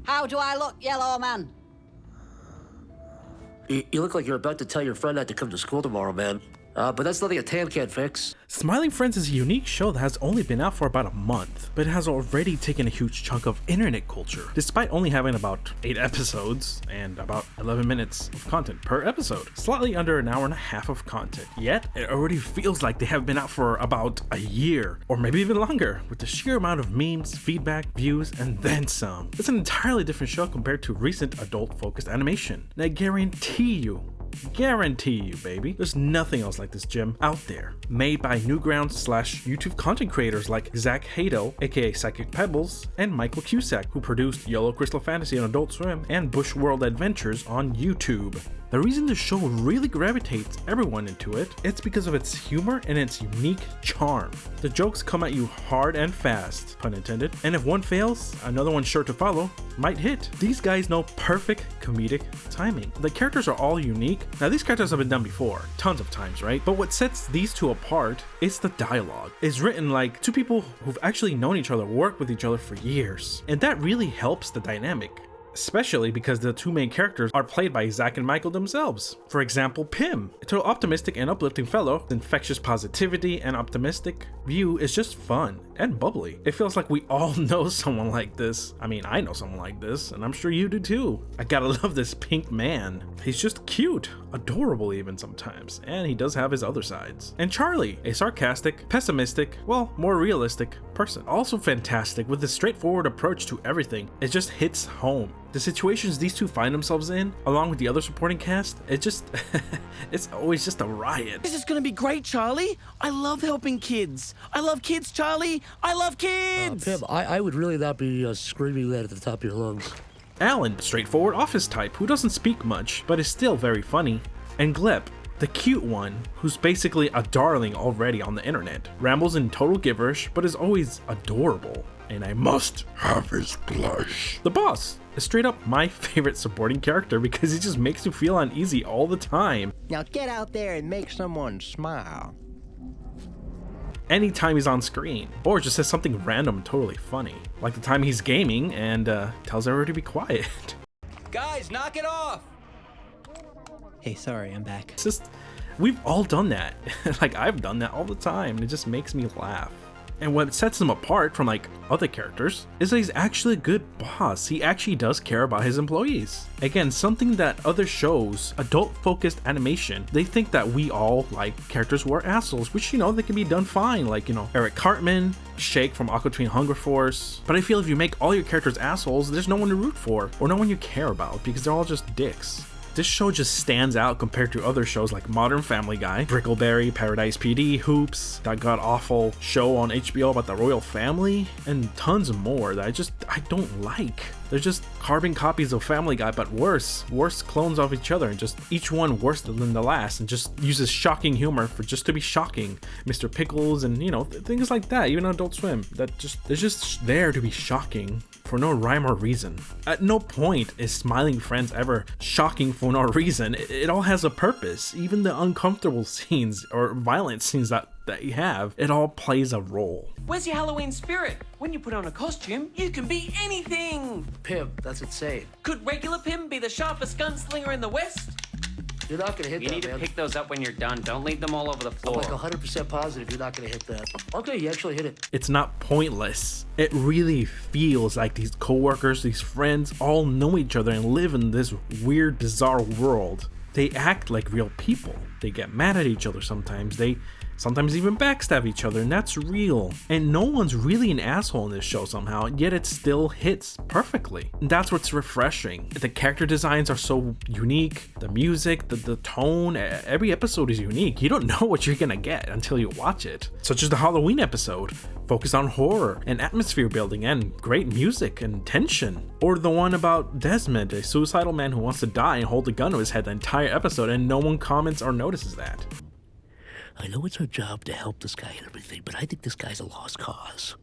How do I look, yellow man? You look like you're about to tell your friend not to come to school tomorrow, man. But that's nothing a tan can't fix. SmilingFriends is a unique show that has only been out for about a month, but it has already taken a huge chunk of internet culture, despite only having about 8 episodes and about 11 minutes of content per episode. Slightly under an hour and a half of content, yet it already feels like they have been out for about a year, or maybe even longer, with the sheer amount of memes, feedback, views, and then some. It's an entirely different show compared to recent adult-focused animation, and I guarantee you, baby, there's nothing else like this gem out there. Made by Newgrounds/YouTube content creators like Zach Hato, aka Psychic Pebbles, and Michael Cusack, who produced Yellow Crystal Fantasy on Adult Swim and Bush World Adventures on YouTube. The reason the show really gravitates everyone into it, it's because of its humor and its unique charm. The jokes come at you hard and fast, pun intended, and if one fails, another one sure to follow might hit. These guys know perfect comedic timing. The characters are all unique. Now these characters have been done before, tons of times, right? But what sets these two apart is the dialogue. It's written like two people who've actually known each other, worked with each other for years, and that really helps the dynamic. Especially because the two main characters are played by Zach and Michael themselves. For example, Pim, a total optimistic and uplifting fellow. Infectious positivity and optimistic view is just fun and bubbly. It feels like we all know someone like this. I mean, I know someone like this, and I'm sure you do too. I gotta love this pink man. He's just cute, adorable even sometimes, and he does have his other sides. And Charlie, a sarcastic, pessimistic, well, more realistic person. Also fantastic with his straightforward approach to everything. It just hits home. The situations these two find themselves in, along with the other supporting cast, it just, it's always just a riot. This is gonna be great, Charlie. I love helping kids. I love kids, Charlie. I love kids. Pim, I would really not be screaming that at the top of your lungs. Alan, straightforward office type who doesn't speak much, but is still very funny. And Gleb, the cute one, who's basically a darling already on the internet. Rambles in total gibberish, but is always adorable. And I must have his blush. The boss is straight up my favorite supporting character because he just makes you feel uneasy all the time. Now get out there and make someone smile. Anytime he's on screen, or just says something random and totally funny. Like the time he's gaming and tells everyone to be quiet. Guys, knock it off. Hey, sorry, I'm back. It's just, we've all done that. Like I've done that all the time. It just makes me laugh. And what sets him apart from like other characters is that he's actually a good boss. He actually does care about his employees. Again, something that other shows, adult-focused animation, they think that we all like characters who are assholes, which, you know, they can be done fine. Like, you know, Eric Cartman, Shake from Aqua Teen Hunger Force. But I feel if you make all your characters assholes, there's no one to root for or no one you care about because they're all just dicks. This show just stands out compared to other shows like Modern Family Guy, Brickleberry, Paradise PD, Hoops, that god-awful show on HBO about the royal family, and tons more that I don't like. They're just carbon copies of Family Guy, but worse clones of each other, and just each one worse than the last, and just uses shocking humor for just to be shocking. Mr. Pickles and, you know, things like that, even Adult Swim, they're just there to be shocking for no rhyme or reason. At no point is SmilingFriends ever shocking for no reason. It all has a purpose. Even the uncomfortable scenes or violent scenes that you have, it all plays a role. Where's your Halloween spirit? When you put on a costume, you can be anything. Pim, that's insane. Could regular Pim be the sharpest gunslinger in the West? You're not gonna hit You that, need to man. pick those up when you're done. Don't leave them all over the I'm floor. like 100% positive you're not gonna hit that. Okay, you actually hit it. It's not pointless. It really feels like these coworkers, these friends, all know each other and live in this weird, bizarre world. They act like real people. They get mad at each other sometimes. They sometimes even backstab each other, and that's real. And no one's really an asshole in this show somehow, yet it still hits perfectly. And that's what's refreshing. The character designs are so unique, the music, the tone, every episode is unique. You don't know what you're gonna get until you watch it. Such as the Halloween episode, focused on horror and atmosphere building and great music and tension. Or the one about Desmond, a suicidal man who wants to die and hold a gun to his head the entire episode, and no one comments or notices that. I know it's our job to help this guy and everything, but I think this guy's a lost cause.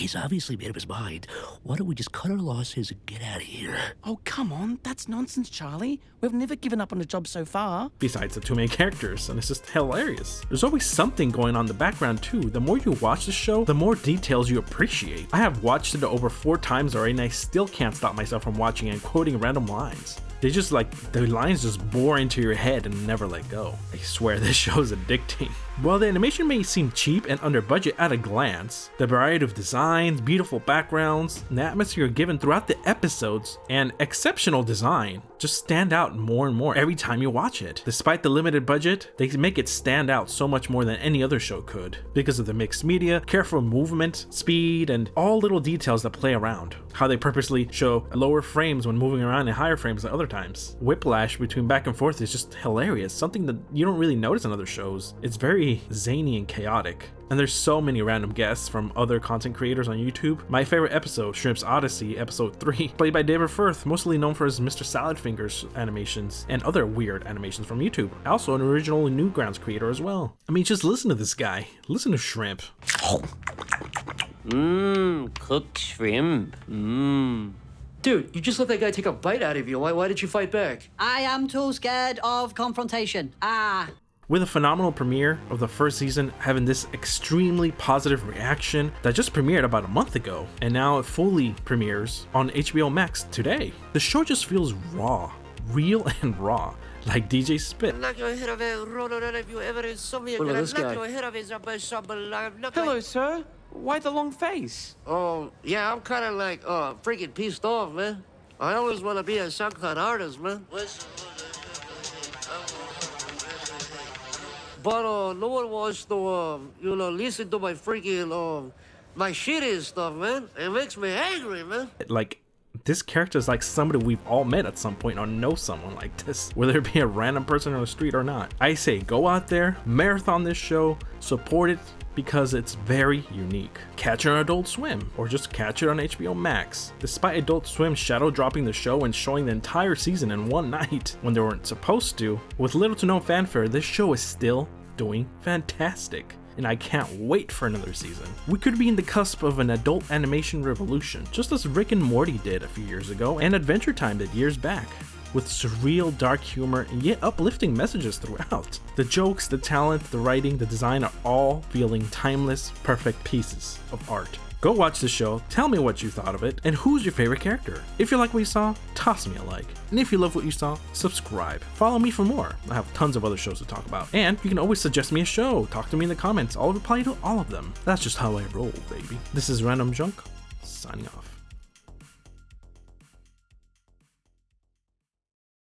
He's obviously made up his mind. Why don't we just cut our losses and get out of here? Oh, come on. That's nonsense, Charlie. We've never given up on a job so far. Besides the two main characters, and it's just hilarious. There's always something going on in the background too. The more you watch the show, the more details you appreciate. I have watched it over 4 times already, and I still can't stop myself from watching and quoting random lines. They just the lines just bore into your head and never let go. I swear this show is addicting. While the animation may seem cheap and under budget at a glance, the variety of designs, beautiful backgrounds, and the atmosphere given throughout the episodes, and exceptional design just stand out more and more every time you watch it. Despite the limited budget, they make it stand out so much more than any other show could because of the mixed media, careful movement, speed, and all little details that play around. How they purposely show lower frames when moving around and higher frames at other times. Whiplash between back and forth is just hilarious, something that you don't really notice in other shows. It's very zany and chaotic. And there's so many random guests from other content creators on YouTube. My favorite episode, Shrimp's Odyssey, episode 3, played by David Firth, mostly known for his Mr. Salad Fingers animations and other weird animations from YouTube. Also an original Newgrounds creator as well. I mean, just listen to this guy. Listen to Shrimp. Cooked shrimp. Dude, you just let that guy take a bite out of you. Why did you fight back? I am too scared of confrontation. With a phenomenal premiere of the first season having this extremely positive reaction that just premiered about a month ago, and now it fully premieres on HBO Max today. The show just feels raw, real and raw, like DJ Spit. Look at this guy. Hello, sir. Why the long face? Oh, yeah, I'm kind of freaking pissed off, man. I always want to be a SoundCloud artist, man. But no one wants to, listen to my freaking, my shitty stuff, man. It makes me angry, man. This character is like somebody we've all met at some point or know someone like this, whether it be a random person on the street or not. I say go out there, marathon this show, support it, because it's very unique. Catch it on Adult Swim, or just catch it on HBO Max. Despite Adult Swim shadow dropping the show and showing the entire season in one night when they weren't supposed to, with little to no fanfare, this show is still doing fantastic. And I can't wait for another season. We could be in the cusp of an adult animation revolution, just as Rick and Morty did a few years ago, and Adventure Time did years back, with surreal dark humor and yet uplifting messages throughout. The jokes, the talent, the writing, the design are all feeling timeless, perfect pieces of art. Go watch the show, tell me what you thought of it, and who's your favorite character. If you like what you saw, toss me a like. And if you love what you saw, subscribe. Follow me for more. I have tons of other shows to talk about. And you can always suggest me a show, talk to me in the comments, I'll reply to all of them. That's just how I roll, baby. This is Randomjeanc, signing off.